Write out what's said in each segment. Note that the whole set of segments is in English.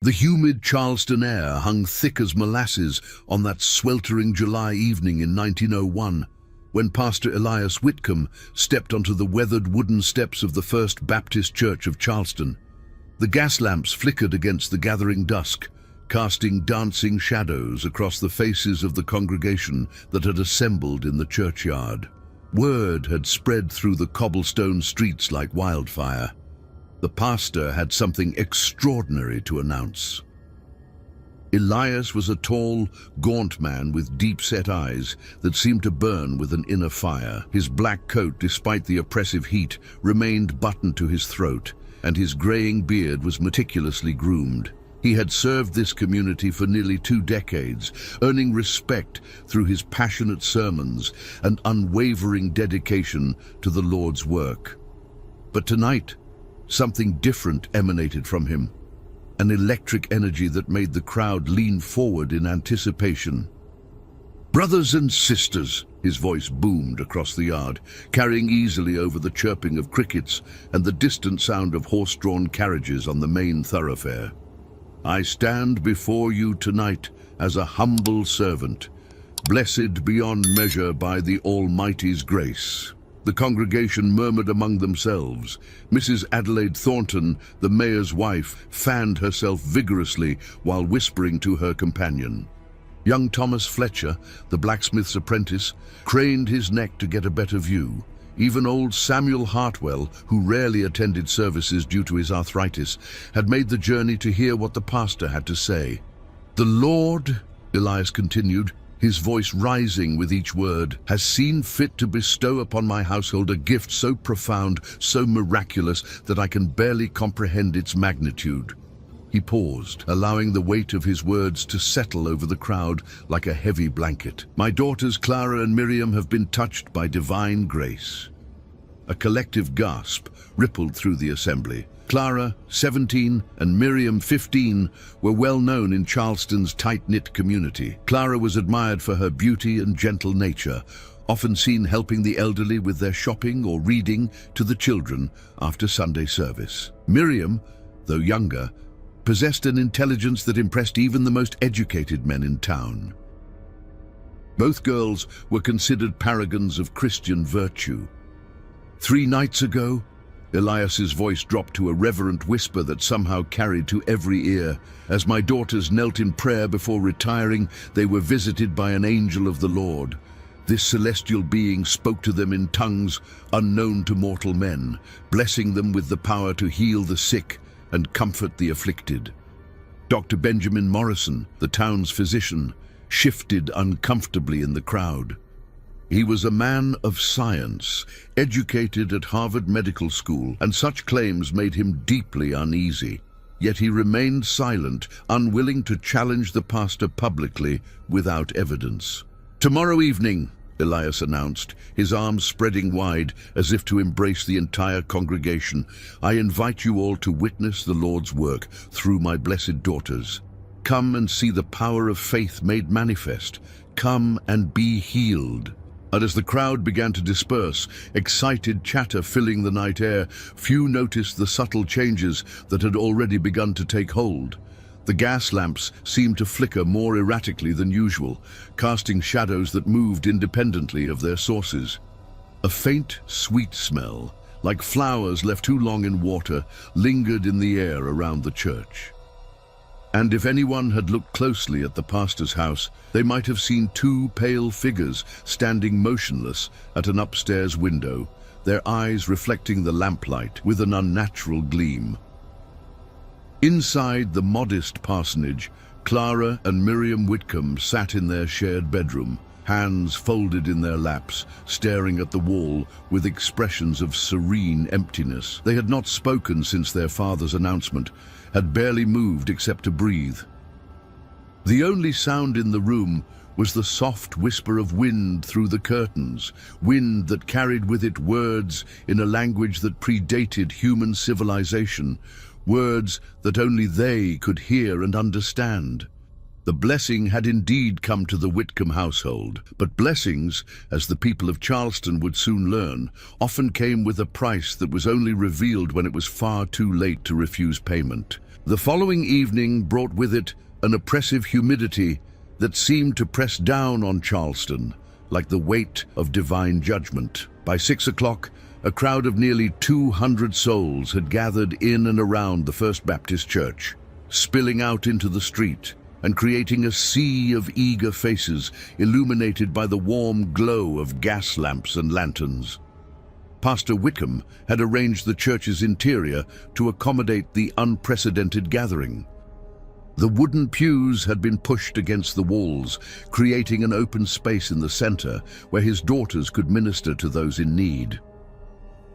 The humid Charleston air hung thick as molasses on that sweltering July evening in 1901, when Pastor Elias Whitcomb stepped onto the weathered wooden steps of the First Baptist Church of Charleston. The gas lamps flickered against the gathering dusk, casting dancing shadows across the faces of the congregation that had assembled in the churchyard. Word had spread through the cobblestone streets like wildfire. The pastor had something extraordinary to announce. Elias was a tall, gaunt man with deep-set eyes that seemed to burn with an inner fire. His black coat, despite the oppressive heat, remained buttoned to his throat, and his graying beard was meticulously groomed. He had served this community for nearly 2 decades, earning respect through his passionate sermons and unwavering dedication to the Lord's work. But tonight, something different emanated from him, an electric energy that made the crowd lean forward in anticipation. "Brothers and sisters," his voice boomed across the yard, carrying easily over the chirping of crickets and the distant sound of horse-drawn carriages on the main thoroughfare. "I stand before you tonight as a humble servant, blessed beyond measure by the Almighty's grace." The congregation murmured among themselves. Mrs. Adelaide Thornton, the mayor's wife, fanned herself vigorously while whispering to her companion. Young Thomas Fletcher, the blacksmith's apprentice, craned his neck to get a better view. Even old Samuel Hartwell, who rarely attended services due to his arthritis, had made the journey to hear what the pastor had to say. "The Lord," Elias continued, his voice rising with each word, "has seen fit to bestow upon my household a gift so profound, so miraculous, that I can barely comprehend its magnitude." He paused, allowing the weight of his words to settle over the crowd like a heavy blanket. "My daughters Clara and Miriam have been touched by divine grace." A collective gasp rippled through the assembly. Clara, 17, and Miriam, 15, were well known in Charleston's tight-knit community. Clara was admired for her beauty and gentle nature, often seen helping the elderly with their shopping or reading to the children after Sunday service. Miriam, though younger, possessed an intelligence that impressed even the most educated men in town. Both girls were considered paragons of Christian virtue. 3 nights ago, Elias's voice dropped to a reverent whisper that somehow carried to every ear. "As my daughters knelt in prayer before retiring, they were visited by an angel of the Lord. This celestial being spoke to them in tongues unknown to mortal men, blessing them with the power to heal the sick and comfort the afflicted." Dr. Benjamin Morrison, the town's physician, shifted uncomfortably in the crowd. He was a man of science, educated at Harvard Medical School, and such claims made him deeply uneasy. Yet he remained silent, unwilling to challenge the pastor publicly without evidence. "Tomorrow evening," Elias announced, his arms spreading wide as if to embrace the entire congregation, "I invite you all to witness the Lord's work through my blessed daughters. Come and see the power of faith made manifest. Come and be healed." And as the crowd began to disperse, excited chatter filling the night air, few noticed the subtle changes that had already begun to take hold. The gas lamps seemed to flicker more erratically than usual, casting shadows that moved independently of their sources. A faint, sweet smell, like flowers left too long in water, lingered in the air around the church. And if anyone had looked closely at the pastor's house, they might have seen 2 pale figures standing motionless at an upstairs window, their eyes reflecting the lamplight with an unnatural gleam. Inside the modest parsonage, Clara and Miriam Whitcomb sat in their shared bedroom, hands folded in their laps, staring at the wall with expressions of serene emptiness. They had not spoken since their father's announcement, had barely moved except to breathe. The only sound in the room was the soft whisper of wind through the curtains, wind that carried with it words in a language that predated human civilization, words that only they could hear and understand. The blessing had indeed come to the Whitcomb household, but blessings, as the people of Charleston would soon learn, often came with a price that was only revealed when it was far too late to refuse payment. The following evening brought with it an oppressive humidity that seemed to press down on Charleston like the weight of divine judgment. By 6 o'clock, a crowd of nearly 200 souls had gathered in and around the First Baptist Church, spilling out into the street and creating a sea of eager faces illuminated by the warm glow of gas lamps and lanterns. Pastor Whitcomb had arranged the church's interior to accommodate the unprecedented gathering. The wooden pews had been pushed against the walls, creating an open space in the center where his daughters could minister to those in need.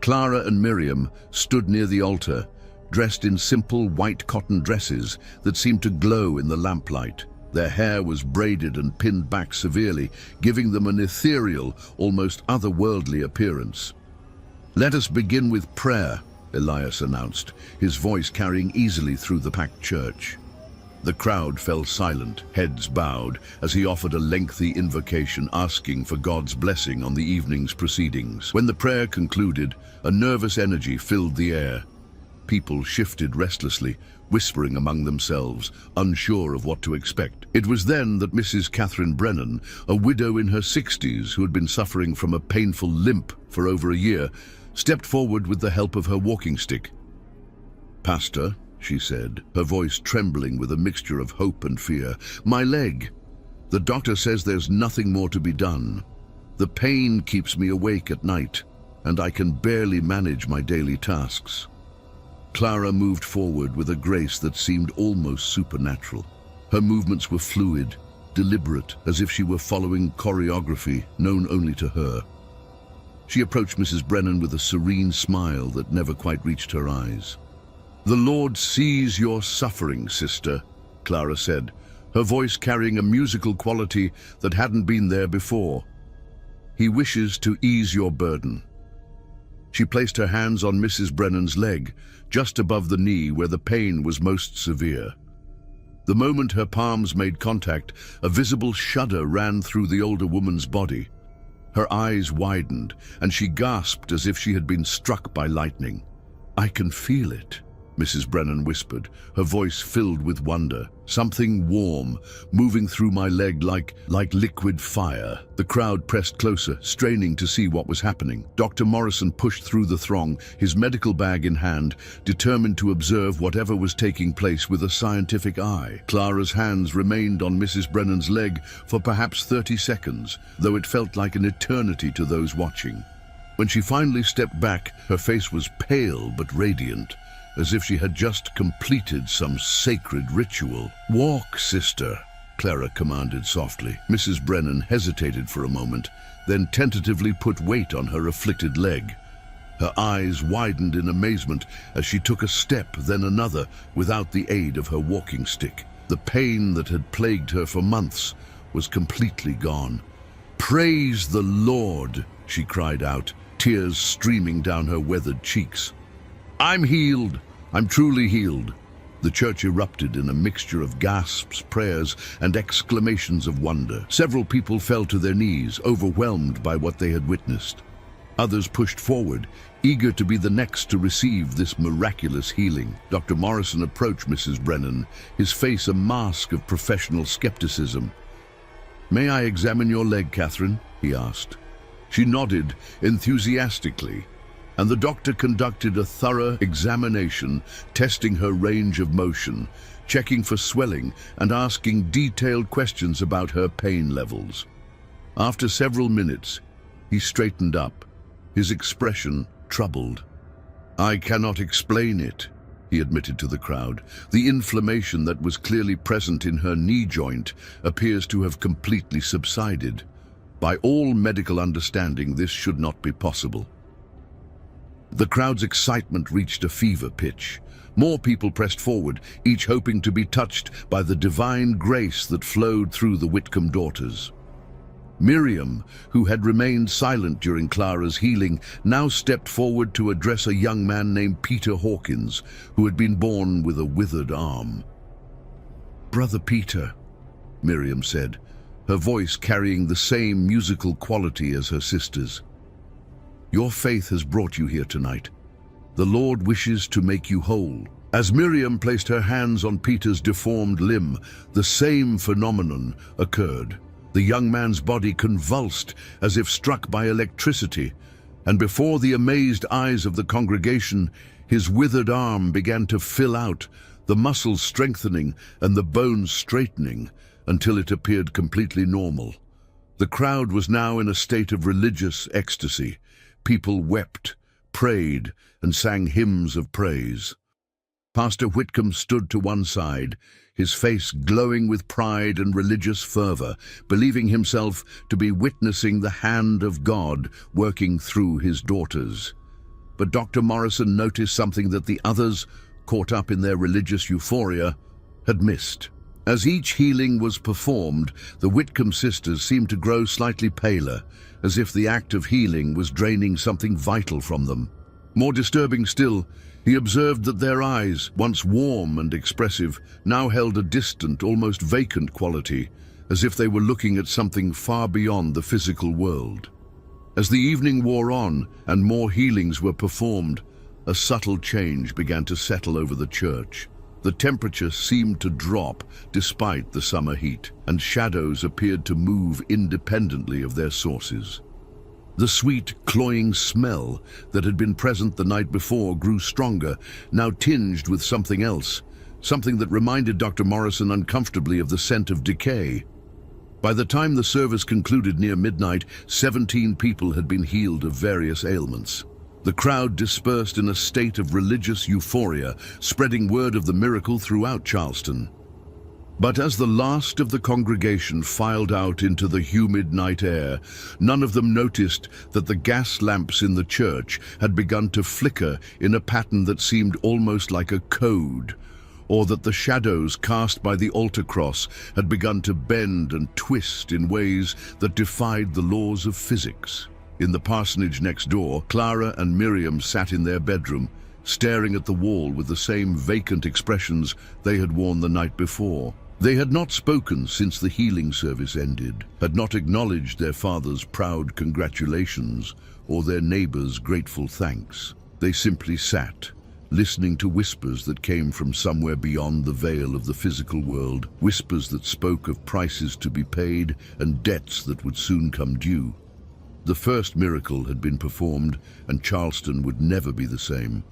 Clara and Miriam stood near the altar, dressed in simple white cotton dresses that seemed to glow in the lamplight. Their hair was braided and pinned back severely, giving them an ethereal, almost otherworldly appearance. "Let us begin with prayer," Elias announced, his voice carrying easily through the packed church. The crowd fell silent, heads bowed, as he offered a lengthy invocation asking for God's blessing on the evening's proceedings. When the prayer concluded, a nervous energy filled the air. People shifted restlessly, whispering among themselves, unsure of what to expect. It was then that Mrs. Catherine Brennan, a widow in her 60s who had been suffering from a painful limp for over a year, stepped forward with the help of her walking stick. "Pastor," she said, her voice trembling with a mixture of hope and fear, "my leg. The doctor says there's nothing more to be done. The pain keeps me awake at night, and I can barely manage my daily tasks." Clara moved forward with a grace that seemed almost supernatural. Her movements were fluid, deliberate, as if she were following choreography known only to her. She approached Mrs. Brennan with a serene smile that never quite reached her eyes. "The Lord sees your suffering, sister," Clara said, her voice carrying a musical quality that hadn't been there before. "He wishes to ease your burden." She placed her hands on Mrs. Brennan's leg, just above the knee where the pain was most severe. The moment her palms made contact, a visible shudder ran through the older woman's body. Her eyes widened, and she gasped as if she had been struck by lightning. "I can feel it," Mrs. Brennan whispered, her voice filled with wonder. "Something warm, moving through my leg like liquid fire." The crowd pressed closer, straining to see what was happening. Dr. Morrison pushed through the throng, his medical bag in hand, determined to observe whatever was taking place with a scientific eye. Clara's hands remained on Mrs. Brennan's leg for perhaps 30 seconds, though it felt like an eternity to those watching. When she finally stepped back, her face was pale but radiant, as if she had just completed some sacred ritual. "Walk, sister," Clara commanded softly. Mrs. Brennan hesitated for a moment, then tentatively put weight on her afflicted leg. Her eyes widened in amazement as she took a step, then another, without the aid of her walking stick. The pain that had plagued her for months was completely gone. "Praise the Lord," she cried out, tears streaming down her weathered cheeks. "I'm healed. I'm truly healed." The church erupted in a mixture of gasps, prayers, and exclamations of wonder. Several people fell to their knees, overwhelmed by what they had witnessed. Others pushed forward, eager to be the next to receive this miraculous healing. Dr. Morrison approached Mrs. Brennan, his face a mask of professional skepticism. "May I examine your leg, Catherine?" he asked. She nodded enthusiastically, and the doctor conducted a thorough examination, testing her range of motion, checking for swelling, and asking detailed questions about her pain levels. After several minutes, he straightened up, his expression troubled. "I cannot explain it," he admitted to the crowd. "The inflammation that was clearly present in her knee joint appears to have completely subsided. By all medical understanding, this should not be possible." The crowd's excitement reached a fever pitch. More people pressed forward, each hoping to be touched by the divine grace that flowed through the Whitcomb daughters. Miriam, who had remained silent during Clara's healing, now stepped forward to address a young man named Peter Hawkins, who had been born with a withered arm. "Brother Peter," Miriam said, her voice carrying the same musical quality as her sister's. "Your faith has brought you here tonight. The Lord wishes to make you whole." As Miriam placed her hands on Peter's deformed limb, the same phenomenon occurred. The young man's body convulsed as if struck by electricity, and before the amazed eyes of the congregation, his withered arm began to fill out, the muscles strengthening and the bones straightening until it appeared completely normal. The crowd was now in a state of religious ecstasy. People wept, prayed, and sang hymns of praise. Pastor Whitcomb stood to one side, his face glowing with pride and religious fervor, believing himself to be witnessing the hand of God working through his daughters. But Dr. Morrison noticed something that the others, caught up in their religious euphoria, had missed. As each healing was performed, the Whitcomb sisters seemed to grow slightly paler, as if the act of healing was draining something vital from them. More disturbing still, he observed that their eyes, once warm and expressive, now held a distant, almost vacant quality, as if they were looking at something far beyond the physical world. As the evening wore on and more healings were performed, a subtle change began to settle over the church. The temperature seemed to drop despite the summer heat, and shadows appeared to move independently of their sources. The sweet, cloying smell that had been present the night before grew stronger, now tinged with something else, something that reminded Dr. Morrison uncomfortably of the scent of decay. By the time the service concluded near midnight, 17 people had been healed of various ailments. The crowd dispersed in a state of religious euphoria, spreading word of the miracle throughout Charleston. But as the last of the congregation filed out into the humid night air, none of them noticed that the gas lamps in the church had begun to flicker in a pattern that seemed almost like a code, or that the shadows cast by the altar cross had begun to bend and twist in ways that defied the laws of physics. In the parsonage next door, Clara and Miriam sat in their bedroom, staring at the wall with the same vacant expressions they had worn the night before. They had not spoken since the healing service ended, had not acknowledged their father's proud congratulations or their neighbor's grateful thanks. They simply sat, listening to whispers that came from somewhere beyond the veil of the physical world, whispers that spoke of prices to be paid and debts that would soon come due. The first miracle had been performed, and Charleston would never be the same.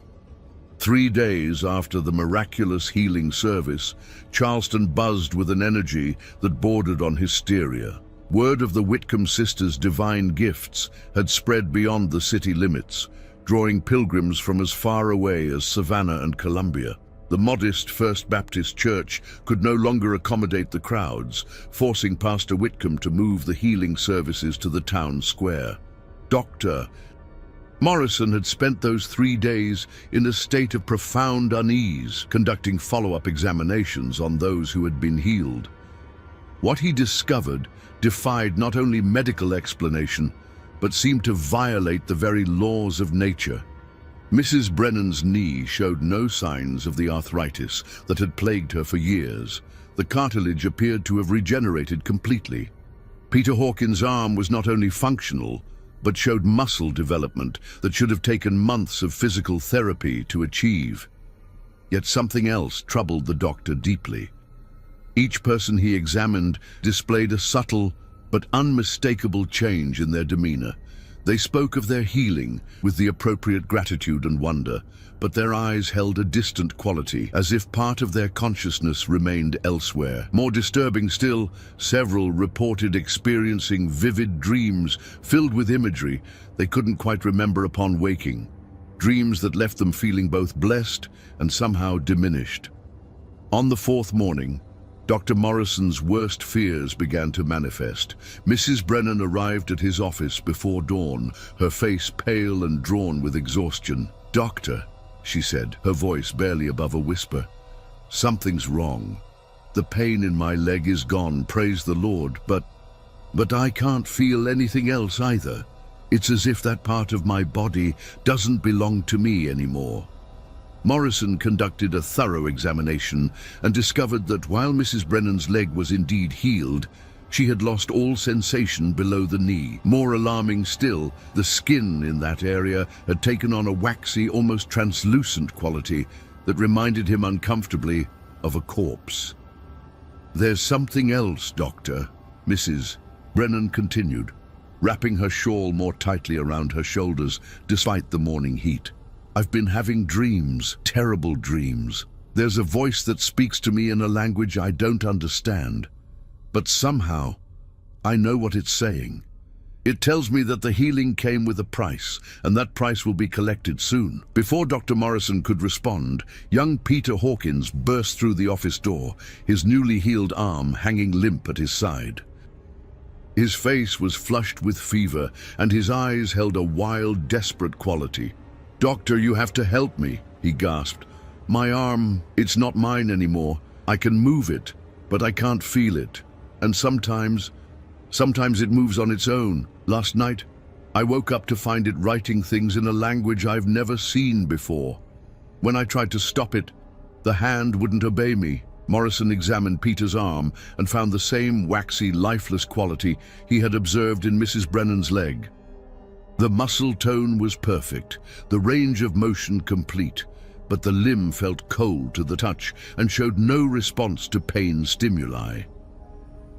3 days after the miraculous healing service, Charleston buzzed with an energy that bordered on hysteria. Word of the Whitcomb sisters' divine gifts had spread beyond the city limits, drawing pilgrims from as far away as Savannah and Columbia. The modest First Baptist Church could no longer accommodate the crowds, forcing Pastor Whitcomb to move the healing services to the town square. Dr. Morrison had spent those 3 days in a state of profound unease, conducting follow-up examinations on those who had been healed. What he discovered defied not only medical explanation, but seemed to violate the very laws of nature. Mrs. Brennan's knee showed no signs of the arthritis that had plagued her for years. The cartilage appeared to have regenerated completely. Peter Hawkins' arm was not only functional, but showed muscle development that should have taken months of physical therapy to achieve. Yet something else troubled the doctor deeply. Each person he examined displayed a subtle but unmistakable change in their demeanor. They spoke of their healing with the appropriate gratitude and wonder, but their eyes held a distant quality, as if part of their consciousness remained elsewhere. More disturbing still, several reported experiencing vivid dreams filled with imagery they couldn't quite remember upon waking, dreams that left them feeling both blessed and somehow diminished. On the 4th morning, Dr. Morrison's worst fears began to manifest. Mrs. Brennan arrived at his office before dawn, her face pale and drawn with exhaustion. "Doctor," she said, her voice barely above a whisper, "something's wrong. The pain in my leg is gone, praise the Lord, but I can't feel anything else either. It's as if that part of my body doesn't belong to me anymore." Morrison conducted a thorough examination and discovered that while Mrs. Brennan's leg was indeed healed, she had lost all sensation below the knee. More alarming still, the skin in that area had taken on a waxy, almost translucent quality, that reminded him uncomfortably of a corpse. "There's something else, Doctor," Mrs. Brennan continued, wrapping her shawl more tightly around her shoulders despite the morning heat. "I've been having dreams, terrible dreams. There's a voice that speaks to me in a language I don't understand, but somehow I know what it's saying. It tells me that the healing came with a price, and that price will be collected soon." Before Dr. Morrison could respond, young Peter Hawkins burst through the office door, his newly healed arm hanging limp at his side. His face was flushed with fever, and his eyes held a wild, desperate quality. "Doctor, you have to help me," he gasped. "My arm, it's not mine anymore. I can move it, but I can't feel it. And sometimes it moves on its own. Last night, I woke up to find it writing things in a language I've never seen before. When I tried to stop it, the hand wouldn't obey me." Morrison examined Peter's arm and found the same waxy, lifeless quality he had observed in Mrs. Brennan's leg. The muscle tone was perfect, the range of motion complete, but the limb felt cold to the touch and showed no response to pain stimuli.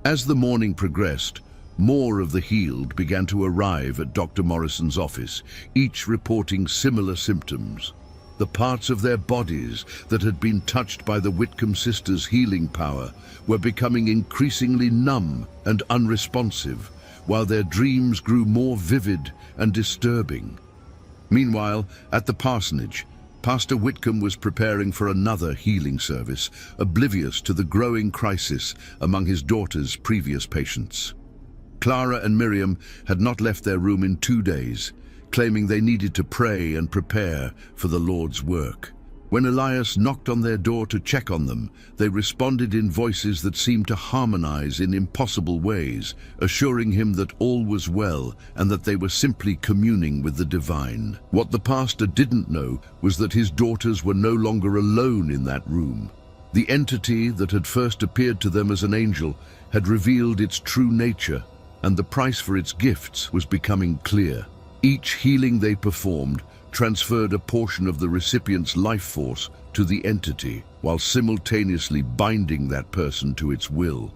As the morning progressed, more of the healed began to arrive at Dr. Morrison's office, each reporting similar symptoms. The parts of their bodies that had been touched by the Whitcomb sisters' healing power were becoming increasingly numb and unresponsive, while their dreams grew more vivid and disturbing. Meanwhile, at the parsonage, Pastor Whitcomb was preparing for another healing service, oblivious to the growing crisis among his daughter's previous patients. Clara and Miriam had not left their room in 2 days, claiming they needed to pray and prepare for the Lord's work. When Elias knocked on their door to check on them, they responded in voices that seemed to harmonize in impossible ways, assuring him that all was well and that they were simply communing with the divine. What the pastor didn't know was that his daughters were no longer alone in that room. The entity that had first appeared to them as an angel had revealed its true nature, and the price for its gifts was becoming clear. Each healing they performed transferred a portion of the recipient's life force to the entity, while simultaneously binding that person to its will.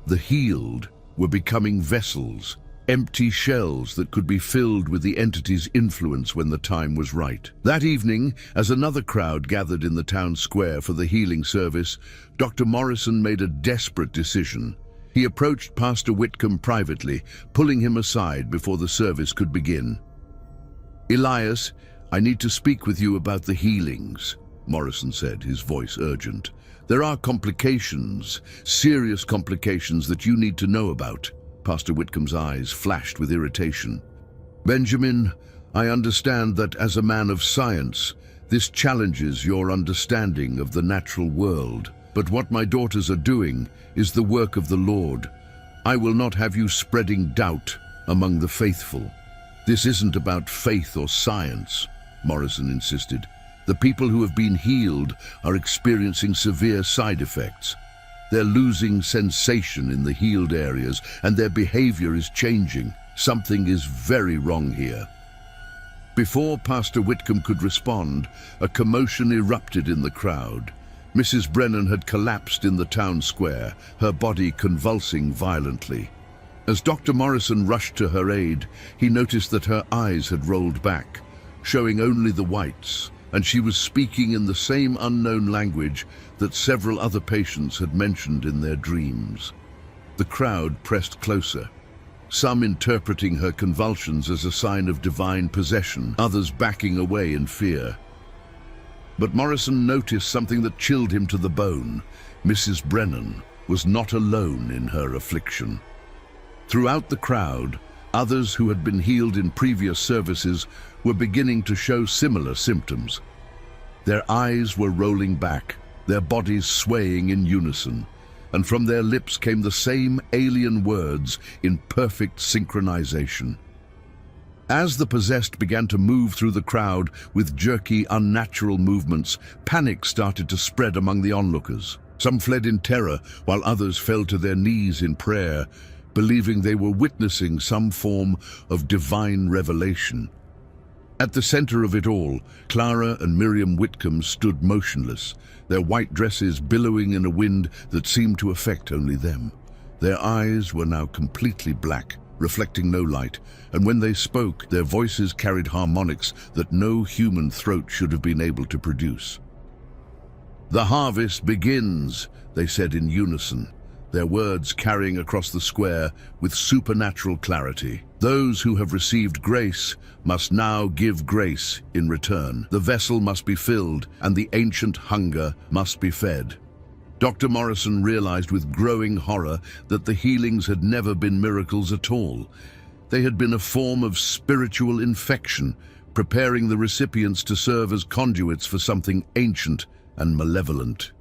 The healed were becoming vessels, empty shells that could be filled with the entity's influence when the time was right. That evening, as another crowd gathered in the town square for the healing service, Dr. Morrison made a desperate decision. He approached Pastor Whitcomb privately, pulling him aside before the service could begin. "Elias, I need to speak with you about the healings," Morrison said, his voice urgent. "There are complications, serious complications that you need to know about." Pastor Whitcomb's eyes flashed with irritation. "Benjamin, I understand that as a man of science, this challenges your understanding of the natural world. But what my daughters are doing is the work of the Lord. I will not have you spreading doubt among the faithful." "This isn't about faith or science," Morrison insisted. "The people who have been healed are experiencing severe side effects. They're losing sensation in the healed areas, and their behavior is changing. Something is very wrong here." Before Pastor Whitcomb could respond, a commotion erupted in the crowd. Mrs. Brennan had collapsed in the town square, her body convulsing violently. As Dr. Morrison rushed to her aid, he noticed that her eyes had rolled back, showing only the whites, and she was speaking in the same unknown language that several other patients had mentioned in their dreams. The crowd pressed closer, some interpreting her convulsions as a sign of divine possession, others backing away in fear. But Morrison noticed something that chilled him to the bone. Mrs. Brennan was not alone in her affliction. Throughout the crowd, others who had been healed in previous services were beginning to show similar symptoms. Their eyes were rolling back, their bodies swaying in unison, and from their lips came the same alien words in perfect synchronization. As the possessed began to move through the crowd with jerky, unnatural movements, panic started to spread among the onlookers. Some fled in terror, while others fell to their knees in prayer, believing they were witnessing some form of divine revelation. At the center of it all, Clara and Miriam Whitcomb stood motionless, their white dresses billowing in a wind that seemed to affect only them. Their eyes were now completely black, reflecting no light, and when they spoke, their voices carried harmonics that no human throat should have been able to produce. "The harvest begins," they said in unison, their words carrying across the square with supernatural clarity. "Those who have received grace must now give grace in return. The vessel must be filled, and the ancient hunger must be fed." Dr. Morrison realized with growing horror that the healings had never been miracles at all. They had been a form of spiritual infection, preparing the recipients to serve as conduits for something ancient and malevolent.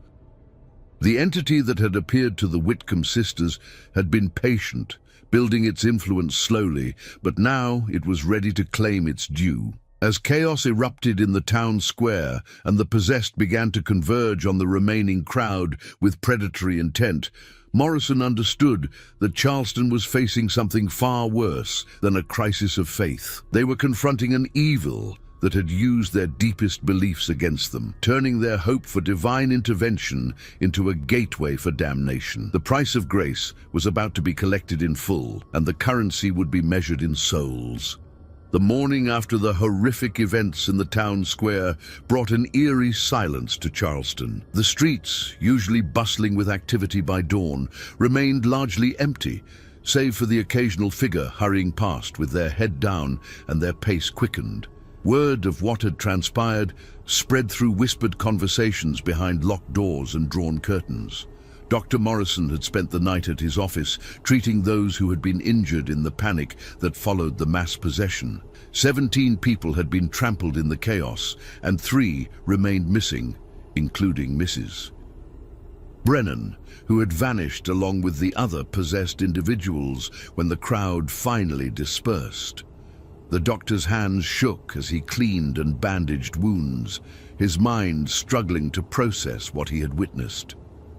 The entity that had appeared to the Whitcomb sisters had been patient, building its influence slowly, but now it was ready to claim its due. As chaos erupted in the town square and the possessed began to converge on the remaining crowd with predatory intent, Morrison understood that Charleston was facing something far worse than a crisis of faith. They were confronting an evil that had used their deepest beliefs against them, turning their hope for divine intervention into a gateway for damnation. The price of grace was about to be collected in full, and the currency would be measured in souls. The morning after the horrific events in the town square brought an eerie silence to Charleston. The streets, usually bustling with activity by dawn, remained largely empty, save for the occasional figure hurrying past with their head down and their pace quickened. Word of what had transpired spread through whispered conversations behind locked doors and drawn curtains. Dr. Morrison had spent the night at his office, treating those who had been injured in the panic that followed the mass possession. 17 people had been trampled in the chaos, and 3 remained missing, including Mrs. Brennan, who had vanished along with the other possessed individuals when the crowd finally dispersed. The doctor's hands shook as he cleaned and bandaged wounds, his mind struggling to process what he had witnessed.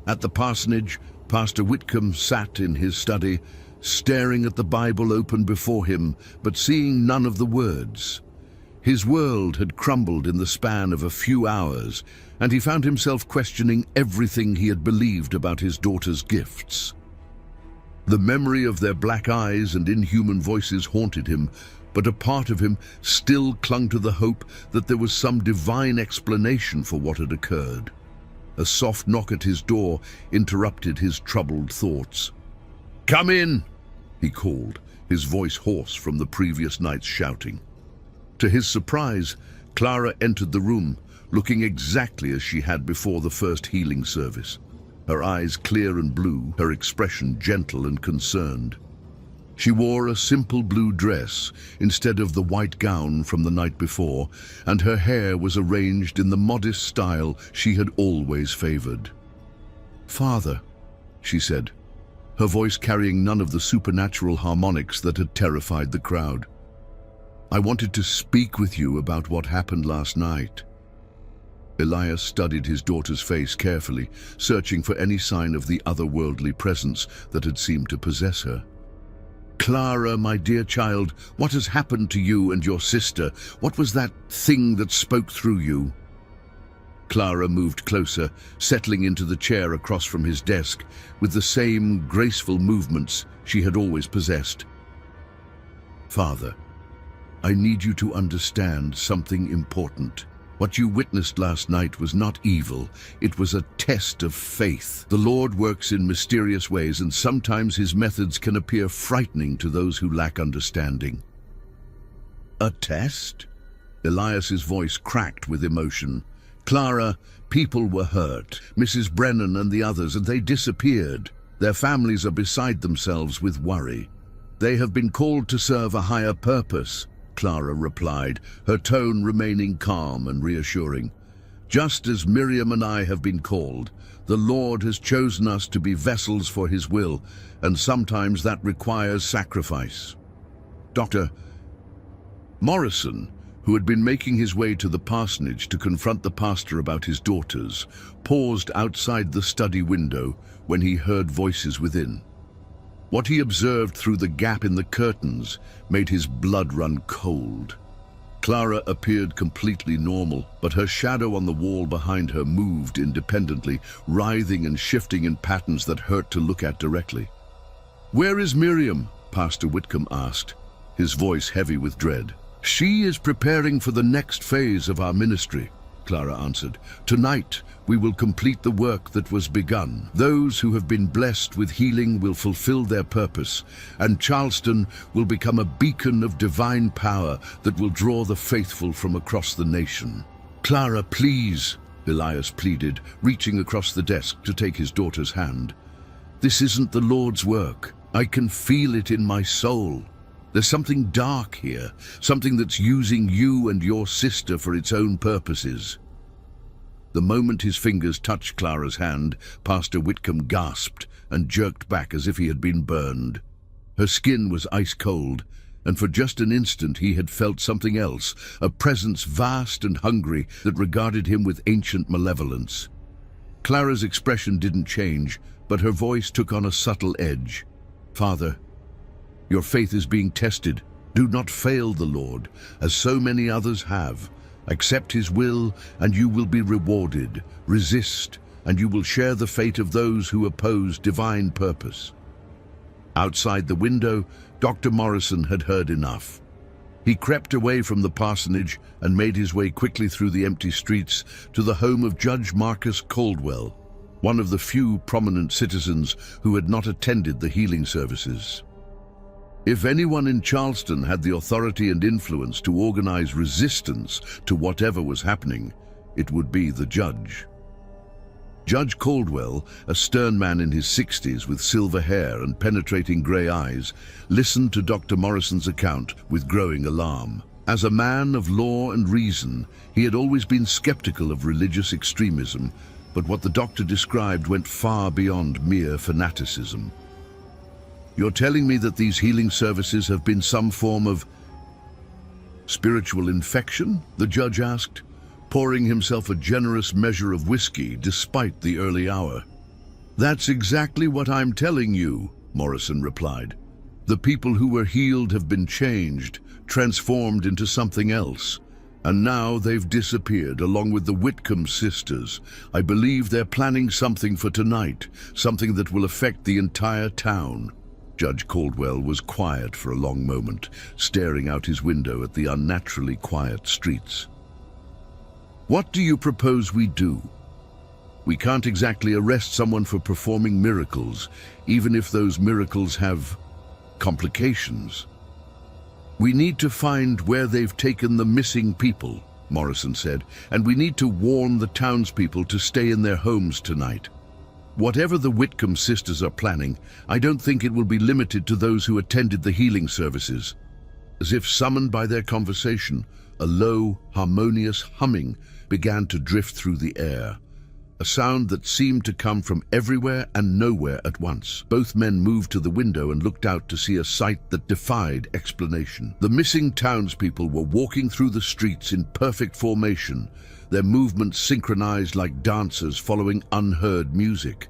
At the parsonage, Pastor Whitcomb sat in his study, staring at the Bible open before him, but seeing none of the words. His world had crumbled in the span of a few hours, and he found himself questioning everything he had believed about his daughter's gifts. The memory of their black eyes and inhuman voices haunted him, but a part of him still clung to the hope that there was some divine explanation for what had occurred. A soft knock at his door interrupted his troubled thoughts. "Come in," he called, his voice hoarse from the previous night's shouting. To his surprise, Clara entered the room, looking exactly as she had before the first healing service. Her eyes clear and blue, her expression gentle and concerned. She wore a simple blue dress instead of the white gown from the night before, and her hair was arranged in the modest style she had always favored. "Father," she said, her voice carrying none of the supernatural harmonics that had terrified the crowd. "I wanted to speak with you about what happened last night." Elias studied his daughter's face carefully, searching for any sign of the otherworldly presence that had seemed to possess her. "Clara, my dear child, what has happened to you and your sister? What was that thing that spoke through you?" Clara moved closer, settling into the chair across from his desk, with the same graceful movements she had always possessed. "Father, I need you to understand something important. What you witnessed last night was not evil, it was a test of faith. The Lord works in mysterious ways, and sometimes his methods can appear frightening to those who lack understanding." "A test?" Elias's voice cracked with emotion. "Clara, people were hurt. Mrs. Brennan and the others, and they disappeared. Their families are beside themselves with worry. They have been called to serve a higher purpose," Clara replied, her tone remaining calm and reassuring. "Just as Miriam and I have been called, the Lord has chosen us to be vessels for his will, and sometimes that requires sacrifice." Dr. Morrison, who had been making his way to the parsonage to confront the pastor about his daughters, paused outside the study window when he heard voices within. What he observed through the gap in the curtains made his blood run cold. Clara appeared completely normal, but her shadow on the wall behind her moved independently, writhing and shifting in patterns that hurt to look at directly. "Where is Miriam?" Pastor Whitcomb asked, his voice heavy with dread. "She is preparing for the next phase of our ministry," Clara answered. "Tonight, we will complete the work that was begun. Those who have been blessed with healing will fulfill their purpose, and Charleston will become a beacon of divine power that will draw the faithful from across the nation." "Clara, please," Elias pleaded, reaching across the desk to take his daughter's hand. "This isn't the Lord's work. I can feel it in my soul. There's something dark here, something that's using you and your sister for its own purposes." The moment his fingers touched Clara's hand, Pastor Whitcomb gasped and jerked back as if he had been burned. Her skin was ice cold, and for just an instant he had felt something else, a presence vast and hungry that regarded him with ancient malevolence. Clara's expression didn't change, but her voice took on a subtle edge. "Father, your faith is being tested. Do not fail the Lord, as so many others have. Accept his will, and you will be rewarded. Resist, and you will share the fate of those who oppose divine purpose." Outside the window, Dr. Morrison had heard enough. He crept away from the parsonage and made his way quickly through the empty streets to the home of Judge Marcus Caldwell, one of the few prominent citizens who had not attended the healing services. If anyone in Charleston had the authority and influence to organize resistance to whatever was happening, it would be the judge. Judge Caldwell, a stern man in his 60s with silver hair and penetrating grey eyes, listened to Dr. Morrison's account with growing alarm. As a man of law and reason, he had always been skeptical of religious extremism, but what the doctor described went far beyond mere fanaticism. "You're telling me that these healing services have been some form of spiritual infection?" the judge asked, pouring himself a generous measure of whiskey despite the early hour. "That's exactly what I'm telling you," Morrison replied. "The people who were healed have been changed, transformed into something else, and now they've disappeared along with the Whitcomb sisters. I believe they're planning something for tonight, something that will affect the entire town." Judge Caldwell was quiet for a long moment, staring out his window at the unnaturally quiet streets. "What do you propose we do? We can't exactly arrest someone for performing miracles, even if those miracles have complications. We need to find where they've taken the missing people," Morrison said, "and we need to warn the townspeople to stay in their homes tonight. Whatever the Whitcomb sisters are planning, I don't think it will be limited to those who attended the healing services." As if summoned by their conversation, a low, harmonious humming began to drift through the air, a sound that seemed to come from everywhere and nowhere at once. Both men moved to the window and looked out to see a sight that defied explanation. The missing townspeople were walking through the streets in perfect formation, their movements synchronized like dancers following unheard music.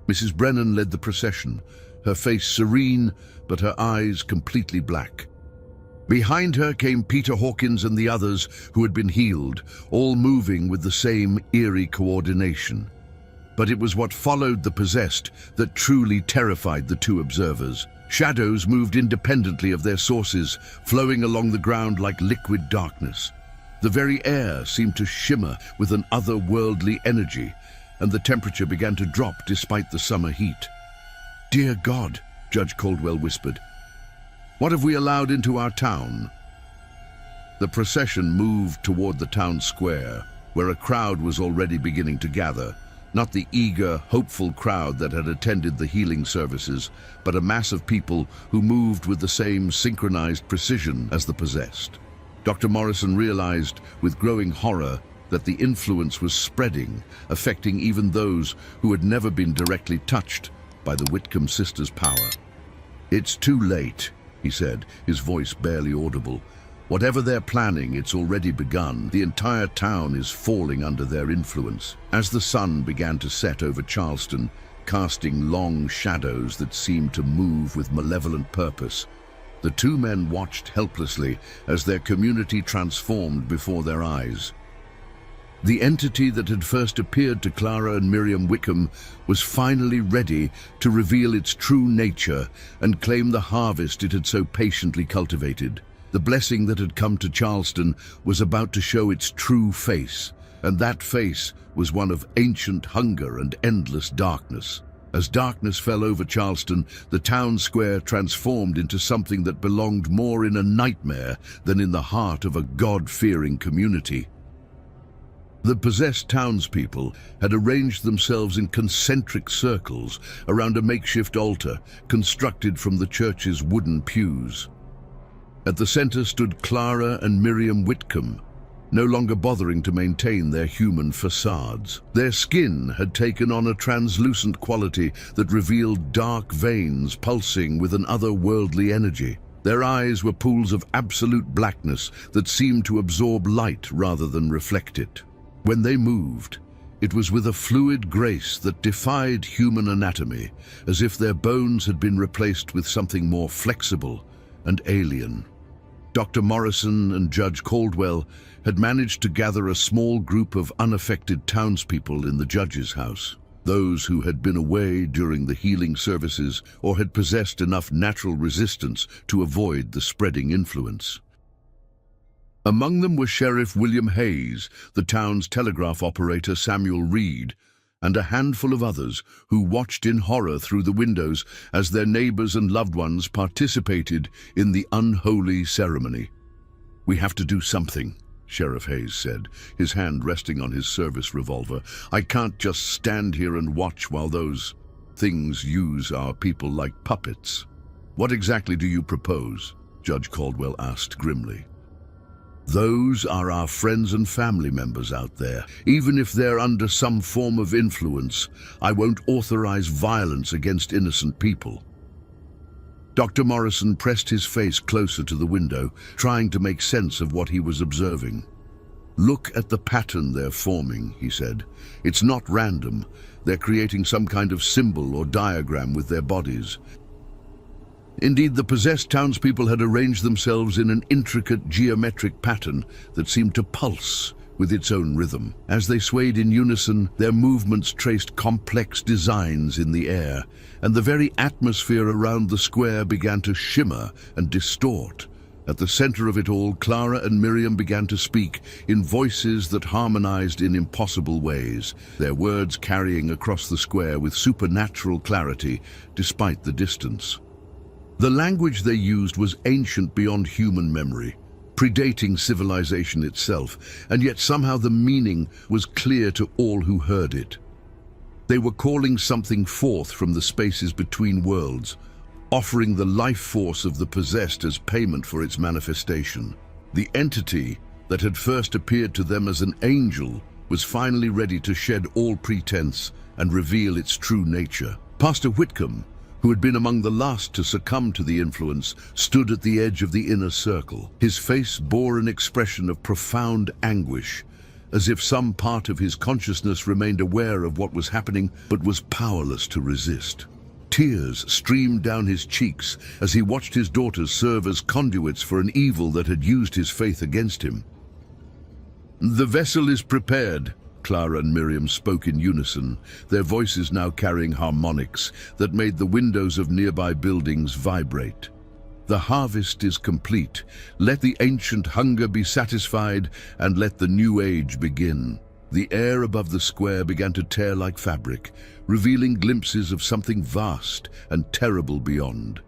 Mrs. Brennan led the procession, her face serene, but her eyes completely black. Behind her came Peter Hawkins and the others who had been healed, all moving with the same eerie coordination. But it was what followed the possessed that truly terrified the two observers. Shadows moved independently of their sources, flowing along the ground like liquid darkness. The very air seemed to shimmer with an otherworldly energy, and the temperature began to drop despite the summer heat. "Dear God," Judge Caldwell whispered, "what have we allowed into our town?" The procession moved toward the town square, where a crowd was already beginning to gather. Not the eager, hopeful crowd that had attended the healing services, but a mass of people who moved with the same synchronized precision as the possessed. Dr. Morrison realized with growing horror that the influence was spreading, affecting even those who had never been directly touched by the Whitcomb sisters' power. "It's too late," he said, his voice barely audible. "Whatever they're planning, it's already begun. The entire town is falling under their influence." As the sun began to set over Charleston, casting long shadows that seemed to move with malevolent purpose, The two men watched helplessly as their community transformed before their eyes. The entity that had first appeared to Clara and Miriam Wickham was finally ready to reveal its true nature and claim the harvest it had so patiently cultivated. The blessing that had come to Charleston was about to show its true face, and that face was one of ancient hunger and endless darkness. As darkness fell over Charleston, the town square transformed into something that belonged more in a nightmare than in the heart of a God-fearing community. The possessed townspeople had arranged themselves in concentric circles around a makeshift altar constructed from the church's wooden pews. At the center stood Clara and Miriam Wickham, no longer bothering to maintain their human facades. Their skin had taken on a translucent quality that revealed dark veins pulsing with an otherworldly energy. Their eyes were pools of absolute blackness that seemed to absorb light rather than reflect it. When they moved, it was with a fluid grace that defied human anatomy, as if their bones had been replaced with something more flexible and alien. Dr. Morrison and Judge Caldwell had managed to gather a small group of unaffected townspeople in the judge's house. Those who had been away during the healing services or had possessed enough natural resistance to avoid the spreading influence. Among them were Sheriff William Hayes, the town's telegraph operator Samuel Reed, and a handful of others who watched in horror through the windows as their neighbors and loved ones participated in the unholy ceremony. "We have to do something," Sheriff Hayes said, his hand resting on his service revolver. "I can't just stand here and watch while those things use our people like puppets." "What exactly do you propose?" Judge Caldwell asked grimly. "Those are our friends and family members out there. Even if they're under some form of influence, I won't authorize violence against innocent people." Dr. Morrison pressed his face closer to the window, trying to make sense of what he was observing. "Look at the pattern they're forming," he said. "It's not random. They're creating some kind of symbol or diagram with their bodies." Indeed, the possessed townspeople had arranged themselves in an intricate geometric pattern that seemed to pulse with its own rhythm. As they swayed in unison, their movements traced complex designs in the air, and the very atmosphere around the square began to shimmer and distort. At the center of it all, Clara and Miriam began to speak in voices that harmonized in impossible ways, their words carrying across the square with supernatural clarity despite the distance. The language they used was ancient beyond human memory, predating civilization itself, and yet somehow the meaning was clear to all who heard it. They were calling something forth from the spaces between worlds, offering the life force of the possessed as payment for its manifestation. The entity that had first appeared to them as an angel was finally ready to shed all pretense and reveal its true nature. Pastor Whitcomb, who had been among the last to succumb to the influence, stood at the edge of the inner circle. His face bore an expression of profound anguish, as if some part of his consciousness remained aware of what was happening but was powerless to resist. Tears streamed down his cheeks as he watched his daughters serve as conduits for an evil that had used his faith against him. "The vessel is prepared," Clara and Miriam spoke in unison, their voices now carrying harmonics that made the windows of nearby buildings vibrate. "The harvest is complete. Let the ancient hunger be satisfied, and let the new age begin." The air above the square began to tear like fabric, revealing glimpses of something vast and terrible beyond.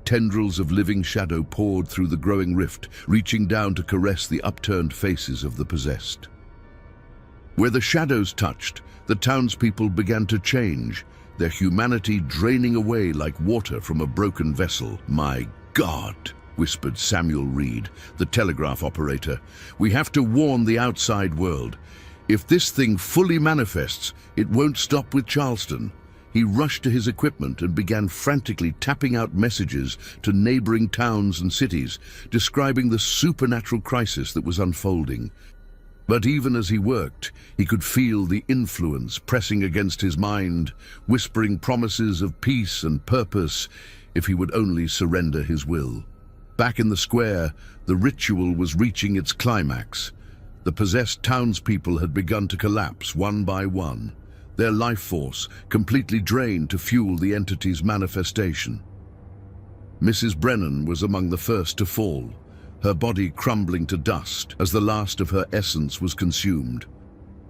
Tendrils of living shadow poured through the growing rift, reaching down to caress the upturned faces of the possessed. Where the shadows touched, the townspeople began to change, their humanity draining away like water from a broken vessel. "My God," whispered Samuel Reed, the telegraph operator. "We have to warn the outside world. If this thing fully manifests, it won't stop with Charleston." He rushed to his equipment and began frantically tapping out messages to neighboring towns and cities, describing the supernatural crisis that was unfolding. But even as he worked, he could feel the influence pressing against his mind, whispering promises of peace and purpose if he would only surrender his will. Back in the square, the ritual was reaching its climax. The possessed townspeople had begun to collapse one by one, their life force completely drained to fuel the entity's manifestation. Mrs. Brennan was among the first to fall, her body crumbling to dust as the last of her essence was consumed.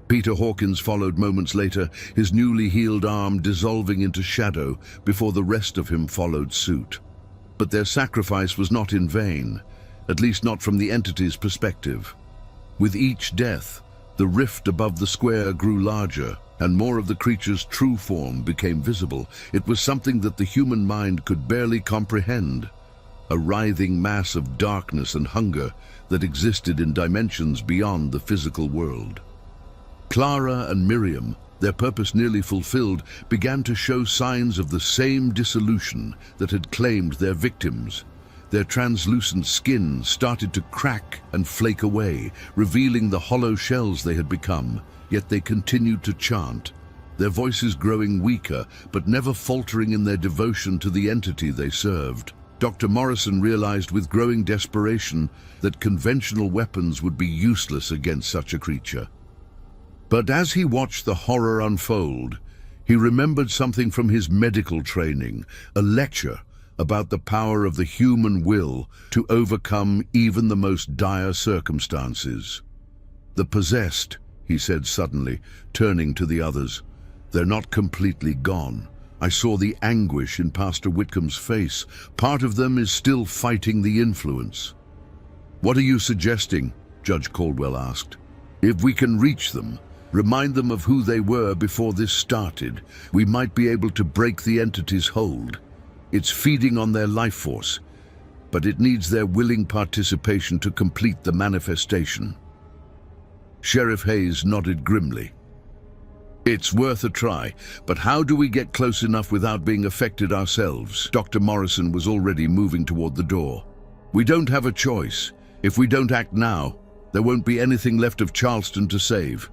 Peter Hawkins followed moments later, his newly healed arm dissolving into shadow before the rest of him followed suit. But their sacrifice was not in vain, at least not from the entity's perspective. With each death, the rift above the square grew larger, and more of the creature's true form became visible. It was something that the human mind could barely comprehend, a writhing mass of darkness and hunger that existed in dimensions beyond the physical world. Clara and Miriam, their purpose nearly fulfilled, began to show signs of the same dissolution that had claimed their victims. Their translucent skin started to crack and flake away, revealing the hollow shells they had become, yet they continued to chant, their voices growing weaker but never faltering in their devotion to the entity they served. Dr. Morrison realized with growing desperation that conventional weapons would be useless against such a creature. But as he watched the horror unfold, he remembered something from his medical training, a lecture about the power of the human will to overcome even the most dire circumstances. "The possessed," he said suddenly, turning to the others. "They're not completely gone. I saw the anguish in Pastor Whitcomb's face. Part of them is still fighting the influence." "What are you suggesting?" Judge Caldwell asked. "If we can reach them, remind them of who they were before this started, we might be able to break the entity's hold. It's feeding on their life force, but it needs their willing participation to complete the manifestation." Sheriff Hayes nodded grimly. "It's worth a try, but how do we get close enough without being affected ourselves?" Dr. Morrison was already moving toward the door. "We don't have a choice. If we don't act now, there won't be anything left of Charleston to save."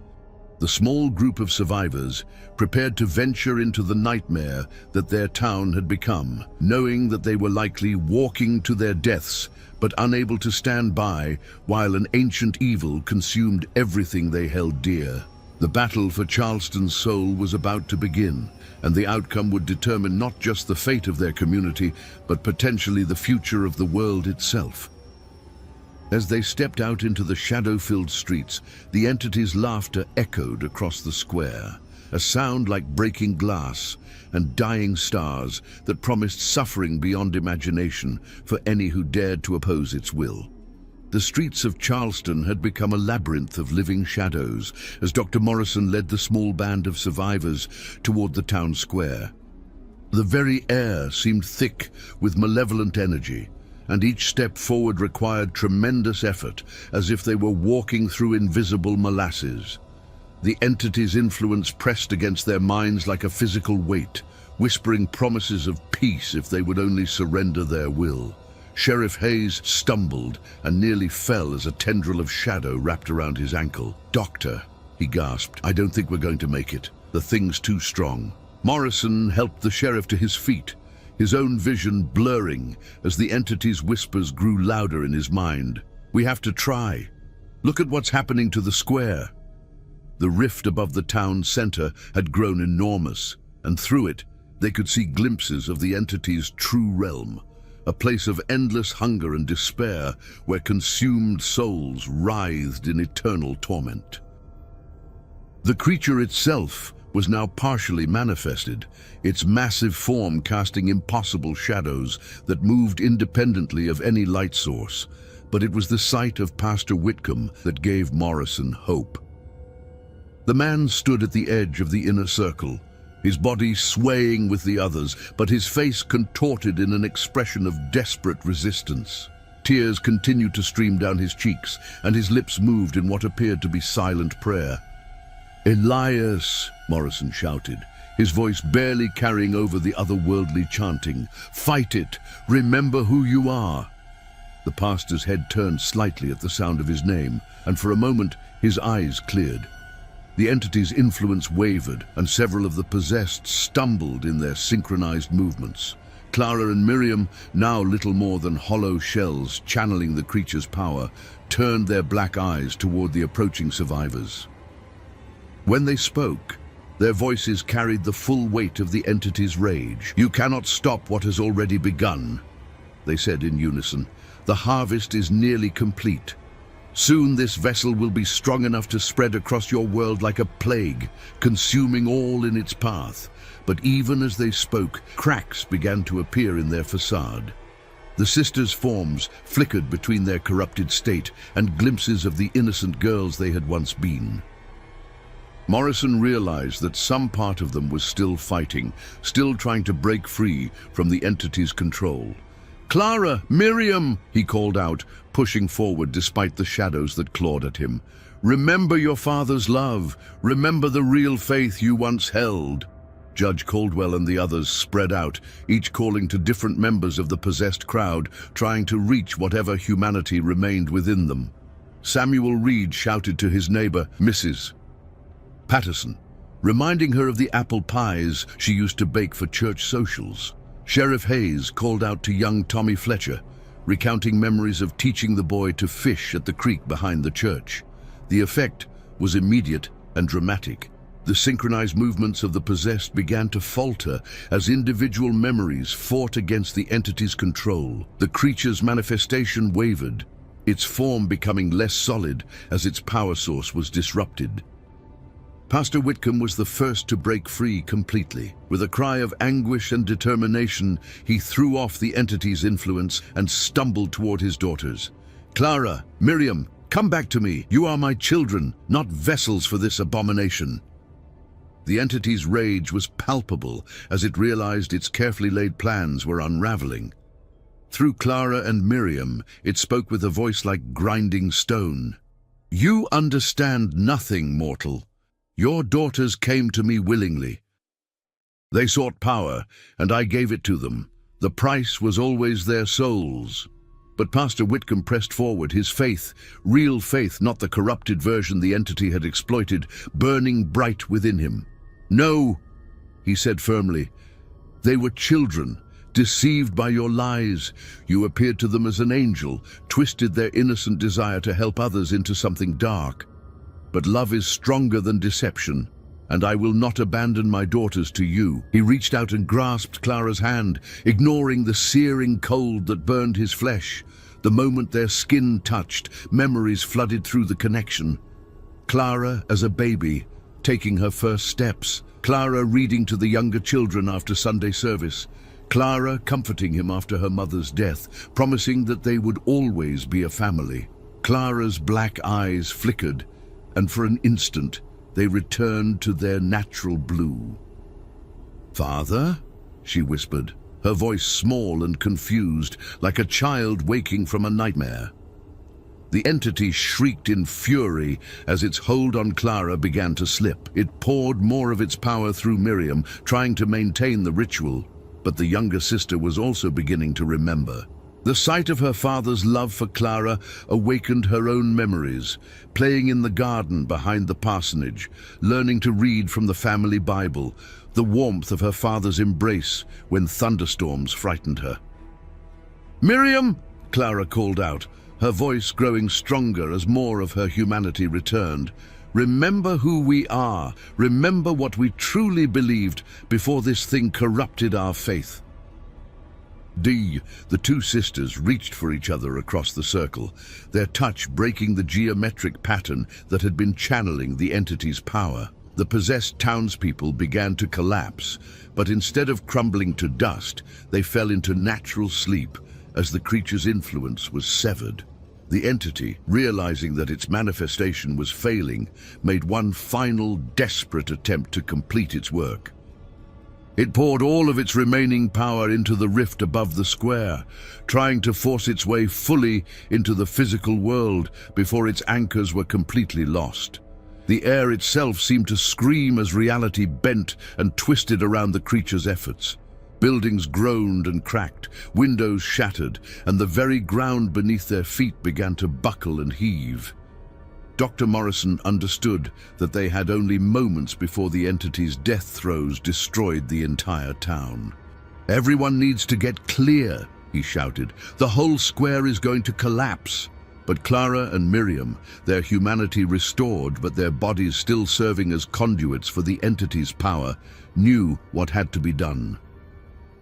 The small group of survivors prepared to venture into the nightmare that their town had become, knowing that they were likely walking to their deaths, but unable to stand by while an ancient evil consumed everything they held dear. The battle for Charleston's soul was about to begin, and the outcome would determine not just the fate of their community, but potentially the future of the world itself. As they stepped out into the shadow-filled streets, the entity's laughter echoed across the square, a sound like breaking glass and dying stars that promised suffering beyond imagination for any who dared to oppose its will. The streets of Charleston had become a labyrinth of living shadows as Dr. Morrison led the small band of survivors toward the town square. The very air seemed thick with malevolent energy, and each step forward required tremendous effort, as if they were walking through invisible molasses. The entity's influence pressed against their minds like a physical weight, whispering promises of peace if they would only surrender their will. Sheriff Hayes stumbled and nearly fell as a tendril of shadow wrapped around his ankle. "Doctor," he gasped, "I don't think we're going to make it. The thing's too strong." Morrison helped the sheriff to his feet, his own vision blurring as the entity's whispers grew louder in his mind. "We have to try. Look at what's happening to the square." The rift above the town center had grown enormous, and through it they could see glimpses of the entity's true realm, a place of endless hunger and despair where consumed souls writhed in eternal torment. The creature itself was now partially manifested, its massive form casting impossible shadows that moved independently of any light source. But it was the sight of Pastor Whitcomb that gave Morrison hope. The man stood at the edge of the inner circle, his body swaying with the others, but his face contorted in an expression of desperate resistance. Tears continued to stream down his cheeks, and his lips moved in what appeared to be silent prayer. "Elias," Morrison shouted, his voice barely carrying over the otherworldly chanting. "Fight it! Remember who you are!" The pastor's head turned slightly at the sound of his name, and for a moment his eyes cleared. The entity's influence wavered, and several of the possessed stumbled in their synchronized movements. Clara and Miriam, now little more than hollow shells channeling the creature's power, turned their black eyes toward the approaching survivors. When they spoke, their voices carried the full weight of the entity's rage. "You cannot stop what has already begun," they said in unison. "The harvest is nearly complete. Soon this vessel will be strong enough to spread across your world like a plague, consuming all in its path." But even as they spoke, cracks began to appear in their facade. The sisters' forms flickered between their corrupted state and glimpses of the innocent girls they had once been. Morrison realized that some part of them was still fighting, still trying to break free from the entity's control. "Clara! Miriam!" he called out, pushing forward despite the shadows that clawed at him. "Remember your father's love. Remember the real faith you once held." Judge Caldwell and the others spread out, each calling to different members of the possessed crowd, trying to reach whatever humanity remained within them. Samuel Reed shouted to his neighbor, Mrs. Patterson, reminding her of the apple pies she used to bake for church socials. Sheriff Hayes called out to young Tommy Fletcher, recounting memories of teaching the boy to fish at the creek behind the church. The effect was immediate and dramatic. The synchronized movements of the possessed began to falter as individual memories fought against the entity's control. The creature's manifestation wavered, its form becoming less solid as its power source was disrupted. Pastor Whitcomb was the first to break free completely. With a cry of anguish and determination, he threw off the entity's influence and stumbled toward his daughters. "Clara, Miriam, come back to me. You are my children, not vessels for this abomination." The entity's rage was palpable as it realized its carefully laid plans were unraveling. Through Clara and Miriam, it spoke with a voice like grinding stone. "You understand nothing, mortal. Your daughters came to me willingly. They sought power, and I gave it to them. The price was always their souls." But Pastor Whitcomb pressed forward, his faith, real faith, not the corrupted version the entity had exploited, burning bright within him. "No," he said firmly. "They were children, deceived by your lies. You appeared to them as an angel, twisted their innocent desire to help others into something dark. But love is stronger than deception, and I will not abandon my daughters to you." He reached out and grasped Clara's hand, ignoring the searing cold that burned his flesh. The moment their skin touched, memories flooded through the connection. Clara as a baby, taking her first steps. Clara reading to the younger children after Sunday service. Clara comforting him after her mother's death, promising that they would always be a family. Clara's black eyes flickered, and for an instant they returned to their natural blue. "Father?" she whispered, her voice small and confused, like a child waking from a nightmare. The entity shrieked in fury as its hold on Clara began to slip. It poured more of its power through Miriam, trying to maintain the ritual, but the younger sister was also beginning to remember. The sight of her father's love for Clara awakened her own memories, playing in the garden behind the parsonage, learning to read from the family Bible, the warmth of her father's embrace when thunderstorms frightened her. "Miriam!" Clara called out, her voice growing stronger as more of her humanity returned. "Remember who we are. Remember what we truly believed before this thing corrupted our faith." The two sisters reached for each other across the circle, their touch breaking the geometric pattern that had been channeling the entity's power. The possessed townspeople began to collapse, but instead of crumbling to dust, they fell into natural sleep as the creature's influence was severed. The entity, realizing that its manifestation was failing, made one final desperate attempt to complete its work. It poured all of its remaining power into the rift above the square, trying to force its way fully into the physical world before its anchors were completely lost. The air itself seemed to scream as reality bent and twisted around the creature's efforts. Buildings groaned and cracked, windows shattered, and the very ground beneath their feet began to buckle and heave. Dr. Morrison understood that they had only moments before the entity's death throes destroyed the entire town. "Everyone needs to get clear," he shouted. "The whole square is going to collapse." But Clara and Miriam, their humanity restored but their bodies still serving as conduits for the entity's power, knew what had to be done.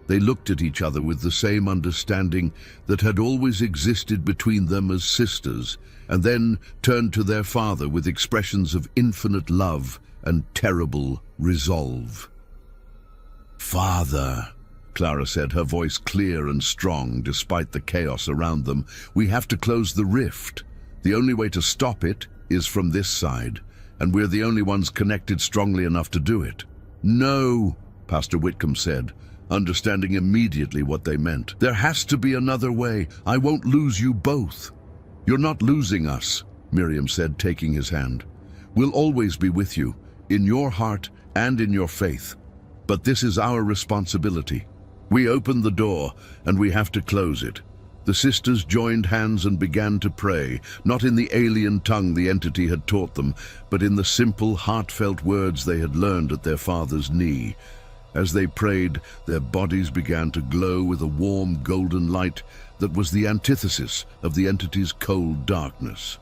They looked at each other with the same understanding that had always existed between them as sisters, and then turned to their father with expressions of infinite love and terrible resolve. "Father," Clara said, her voice clear and strong despite the chaos around them, "we have to close the rift. The only way to stop it is from this side, and we're the only ones connected strongly enough to do it." "No," Pastor Whitcomb said, understanding immediately what they meant. "There has to be another way. I won't lose you both." "You're not losing us," Miriam said, taking his hand. "We'll always be with you, in your heart and in your faith. But this is our responsibility. We opened the door, and we have to close it." The sisters joined hands and began to pray, not in the alien tongue the entity had taught them, but in the simple, heartfelt words they had learned at their father's knee. As they prayed, their bodies began to glow with a warm, golden light that was the antithesis of the entity's cold darkness.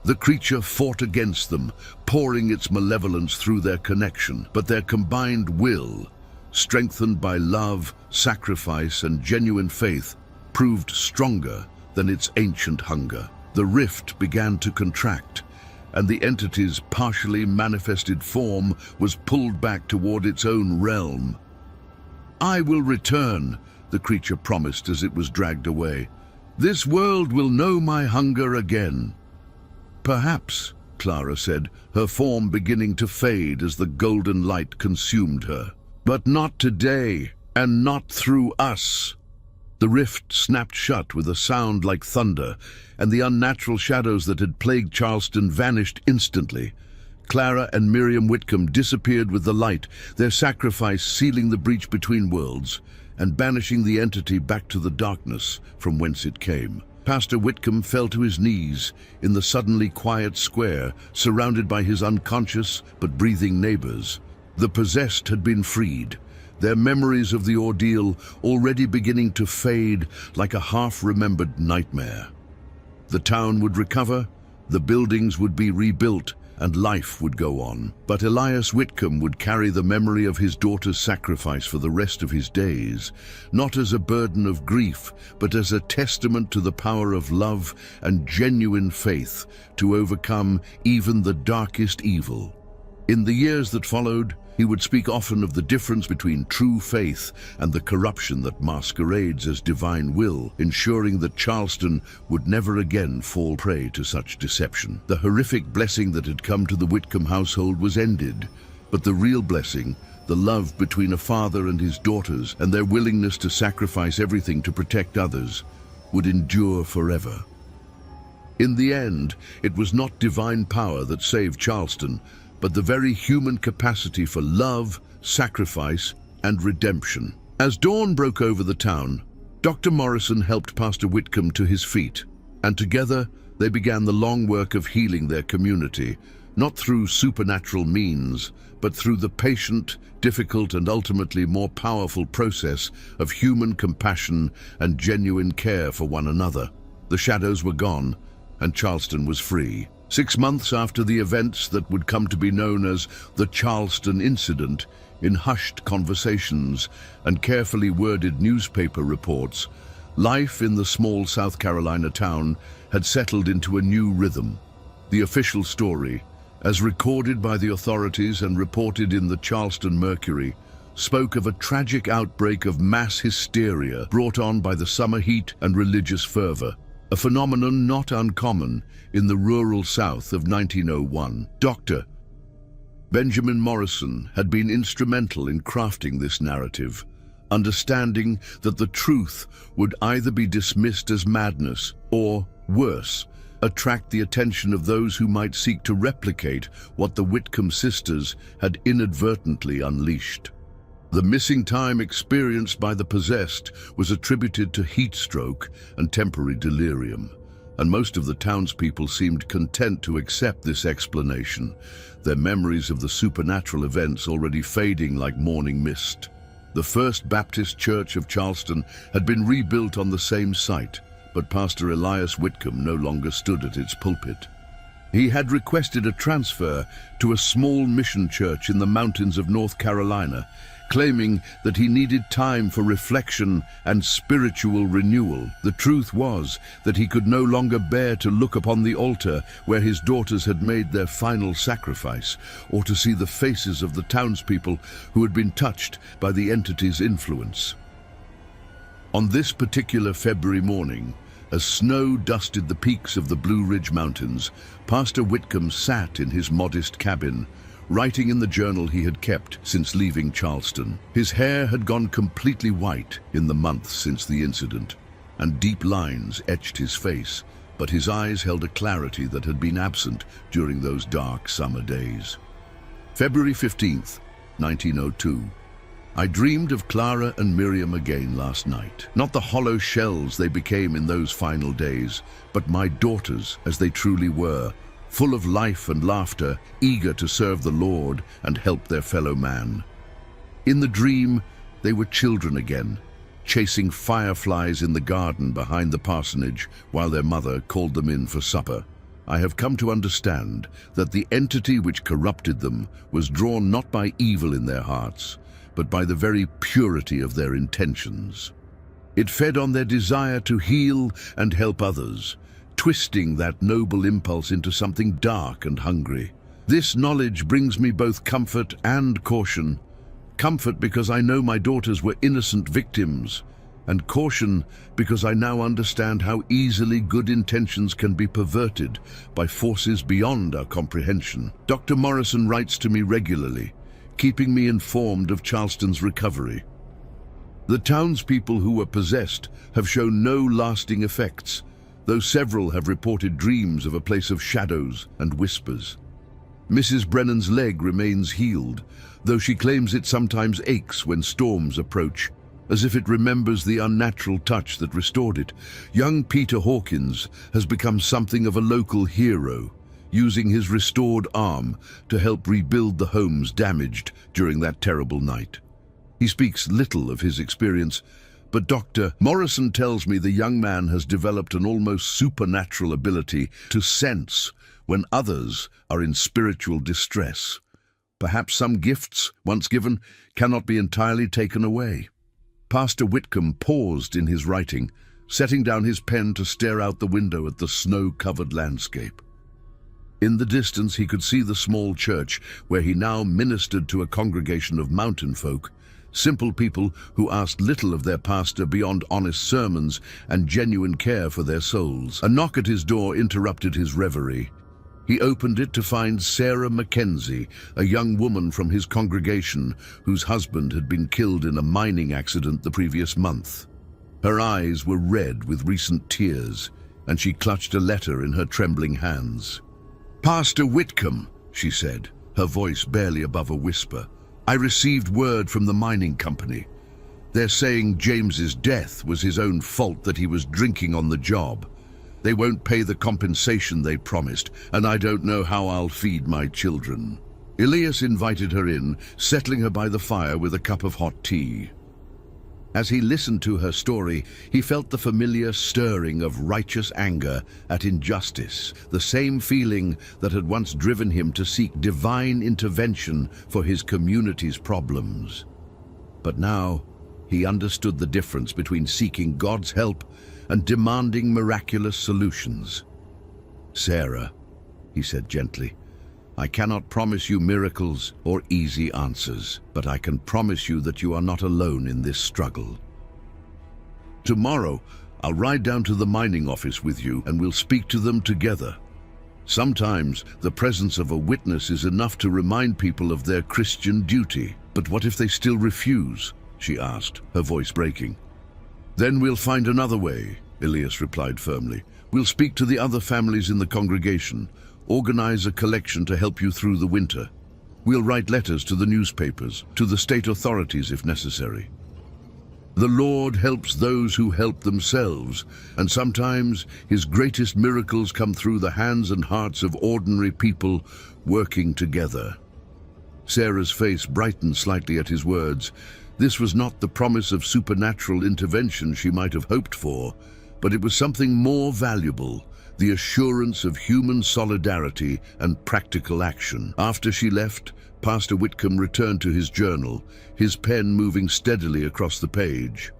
The creature fought against them, pouring its malevolence through their connection, but their combined will, strengthened by love, sacrifice, and genuine faith, proved stronger than its ancient hunger. The rift began to contract, and the entity's partially manifested form was pulled back toward its own realm. "I will return," the creature promised as it was dragged away. "This world will know my hunger again." "Perhaps," Clara said, her form beginning to fade as the golden light consumed her. "But not today, and not through us." The rift snapped shut with a sound like thunder, and the unnatural shadows that had plagued Charleston vanished instantly. Clara and Miriam Whitcomb disappeared with the light, their sacrifice sealing the breach between worlds and banishing the entity back to the darkness from whence it came. Pastor Whitcomb fell to his knees in the suddenly quiet square, surrounded by his unconscious but breathing neighbors. The possessed had been freed, their memories of the ordeal already beginning to fade like a half-remembered nightmare. The town would recover, the buildings would be rebuilt, and life would go on. But Elias Whitcomb would carry the memory of his daughter's sacrifice for the rest of his days, not as a burden of grief, but as a testament to the power of love and genuine faith to overcome even the darkest evil. In the years that followed, he would speak often of the difference between true faith and the corruption that masquerades as divine will, ensuring that Charleston would never again fall prey to such deception. The horrific blessing that had come to the Whitcomb household was ended, but the real blessing, the love between a father and his daughters and their willingness to sacrifice everything to protect others, would endure forever. In the end, it was not divine power that saved Charleston, but the very human capacity for love, sacrifice, and redemption. As dawn broke over the town, Dr. Morrison helped Pastor Whitcomb to his feet, and together they began the long work of healing their community, not through supernatural means, but through the patient, difficult, and ultimately more powerful process of human compassion and genuine care for one another. The shadows were gone, and Charleston was free. 6 months after the events that would come to be known as the Charleston Incident, in hushed conversations and carefully worded newspaper reports, life in the small South Carolina town had settled into a new rhythm. The official story, as recorded by the authorities and reported in the Charleston Mercury, spoke of a tragic outbreak of mass hysteria brought on by the summer heat and religious fervor, a phenomenon not uncommon in the rural South of 1901. Dr. Benjamin Morrison had been instrumental in crafting this narrative, understanding that the truth would either be dismissed as madness or, worse, attract the attention of those who might seek to replicate what the Whitcomb sisters had inadvertently unleashed. The missing time experienced by the possessed was attributed to heat stroke and temporary delirium, and most of the townspeople seemed content to accept this explanation, their memories of the supernatural events already fading like morning mist. The First Baptist Church of Charleston had been rebuilt on the same site, but Pastor Elias Whitcomb no longer stood at its pulpit. He had requested a transfer to a small mission church in the mountains of North Carolina, claiming that he needed time for reflection and spiritual renewal. The truth was that he could no longer bear to look upon the altar where his daughters had made their final sacrifice, or to see the faces of the townspeople who had been touched by the entity's influence. On this particular February morning, as snow dusted the peaks of the Blue Ridge Mountains, Pastor Whitcomb sat in his modest cabin, writing in the journal he had kept since leaving Charleston. His hair had gone completely white in the months since the incident, and deep lines etched his face, but his eyes held a clarity that had been absent during those dark summer days. February 15th, 1902. I dreamed of Clara and Miriam again last night. Not the hollow shells they became in those final days, but my daughters as they truly were, full of life and laughter, eager to serve the Lord and help their fellow man. In the dream, they were children again, chasing fireflies in the garden behind the parsonage while their mother called them in for supper. I have come to understand that the entity which corrupted them was drawn not by evil in their hearts, but by the very purity of their intentions. It fed on their desire to heal and help others, twisting that noble impulse into something dark and hungry. This knowledge brings me both comfort and caution. Comfort because I know my daughters were innocent victims, and caution because I now understand how easily good intentions can be perverted by forces beyond our comprehension. Dr. Morrison writes to me regularly, keeping me informed of Charleston's recovery. The townspeople who were possessed have shown no lasting effects, though several have reported dreams of a place of shadows and whispers. Mrs. Brennan's leg remains healed, though she claims it sometimes aches when storms approach, as if it remembers the unnatural touch that restored it. Young Peter Hawkins has become something of a local hero, using his restored arm to help rebuild the homes damaged during that terrible night. He speaks little of his experience, but Dr. Morrison tells me the young man has developed an almost supernatural ability to sense when others are in spiritual distress. Perhaps some gifts, once given, cannot be entirely taken away. Pastor Whitcomb paused in his writing, setting down his pen to stare out the window at the snow-covered landscape. In the distance he could see the small church where he now ministered to a congregation of mountain folk, simple people who asked little of their pastor beyond honest sermons and genuine care for their souls. A knock at his door interrupted his reverie. He opened it to find Sarah Mackenzie, a young woman from his congregation whose husband had been killed in a mining accident the previous month. Her eyes were red with recent tears, and she clutched a letter in her trembling hands. "Pastor Whitcomb," she said, her voice barely above a whisper, "I received word from the mining company. They're saying James's death was his own fault, that he was drinking on the job. They won't pay the compensation they promised, and I don't know how I'll feed my children." Elias invited her in, settling her by the fire with a cup of hot tea. As he listened to her story, he felt the familiar stirring of righteous anger at injustice, the same feeling that had once driven him to seek divine intervention for his community's problems. But now, he understood the difference between seeking God's help and demanding miraculous solutions. "Sarah," he said gently, "I cannot promise you miracles or easy answers, but I can promise you that you are not alone in this struggle. Tomorrow, I'll ride down to the mining office with you and we'll speak to them together. Sometimes the presence of a witness is enough to remind people of their Christian duty." "But what if they still refuse?" she asked, her voice breaking. "Then we'll find another way," Elias replied firmly. "We'll speak to the other families in the congregation, organize a collection to help you through the winter. We'll write letters to the newspapers, to the state authorities if necessary. The Lord helps those who help themselves, and sometimes his greatest miracles come through the hands and hearts of ordinary people working together." Sarah's face brightened slightly at his words, This was not the promise of supernatural intervention she might have hoped for, but it was something more valuable, the assurance of human solidarity and practical action. After she left, Pastor Whitcomb returned to his journal, his pen moving steadily across the page.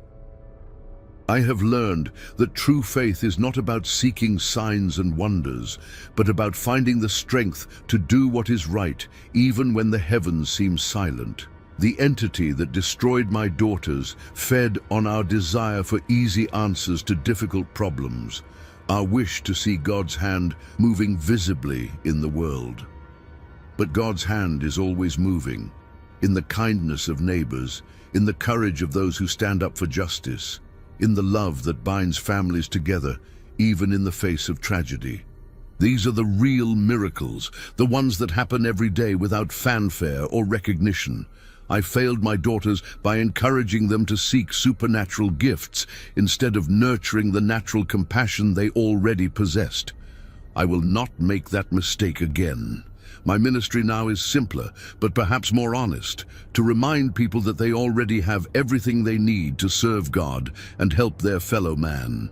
I have learned that true faith is not about seeking signs and wonders, but about finding the strength to do what is right, even when the heavens seem silent. The entity that destroyed my daughters fed on our desire for easy answers to difficult problems, our wish to see God's hand moving visibly in the world. But God's hand is always moving, in the kindness of neighbors, in the courage of those who stand up for justice, in the love that binds families together, even in the face of tragedy. These are the real miracles, the ones that happen every day without fanfare or recognition. I failed my daughters by encouraging them to seek supernatural gifts instead of nurturing the natural compassion they already possessed. I will not make that mistake again. My ministry now is simpler, but perhaps more honest, to remind people that they already have everything they need to serve God and help their fellow man.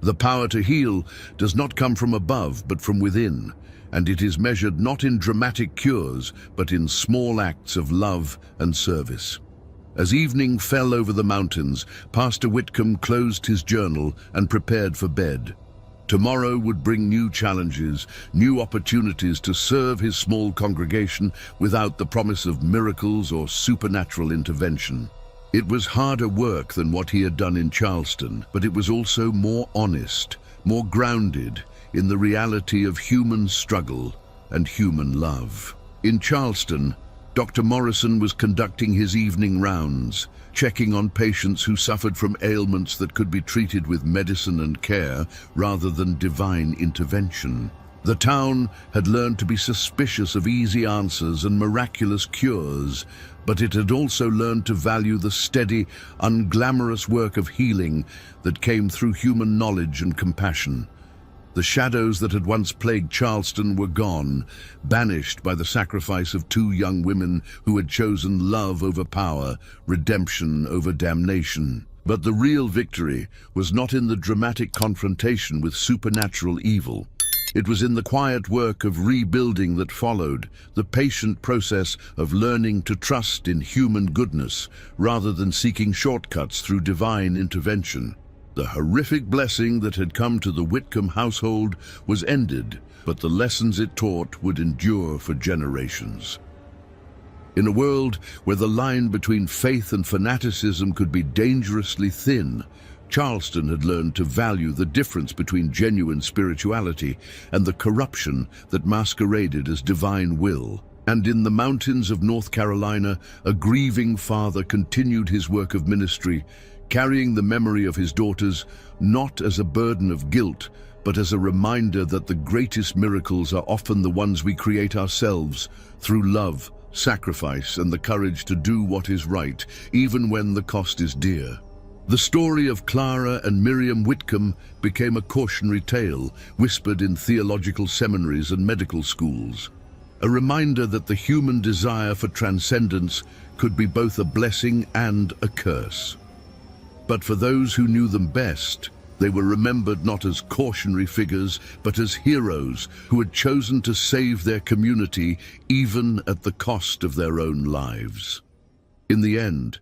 The power to heal does not come from above, but from within, and it is measured not in dramatic cures, but in small acts of love and service. As evening fell over the mountains, Pastor Whitcomb closed his journal and prepared for bed. Tomorrow would bring new challenges, new opportunities to serve his small congregation without the promise of miracles or supernatural intervention. It was harder work than what he had done in Charleston, but it was also more honest, more grounded in the reality of human struggle and human love. In Charleston, Dr. Morrison was conducting his evening rounds, checking on patients who suffered from ailments that could be treated with medicine and care rather than divine intervention. The town had learned to be suspicious of easy answers and miraculous cures, but it had also learned to value the steady, unglamorous work of healing that came through human knowledge and compassion. The shadows that had once plagued Charleston were gone, banished by the sacrifice of two young women who had chosen love over power, redemption over damnation. But the real victory was not in the dramatic confrontation with supernatural evil. It was in the quiet work of rebuilding that followed, the patient process of learning to trust in human goodness rather than seeking shortcuts through divine intervention. The horrific blessing that had come to the Whitcomb household was ended, but the lessons it taught would endure for generations. In a world where the line between faith and fanaticism could be dangerously thin, Charleston had learned to value the difference between genuine spirituality and the corruption that masqueraded as divine will. And in the mountains of North Carolina, a grieving father continued his work of ministry, carrying the memory of his daughters not as a burden of guilt, but as a reminder that the greatest miracles are often the ones we create ourselves through love, sacrifice, and the courage to do what is right, even when the cost is dear. The story of Clara and Miriam Whitcomb became a cautionary tale, whispered in theological seminaries and medical schools. A reminder that the human desire for transcendence could be both a blessing and a curse. But for those who knew them best, they were remembered not as cautionary figures, but as heroes who had chosen to save their community even at the cost of their own lives. In the end,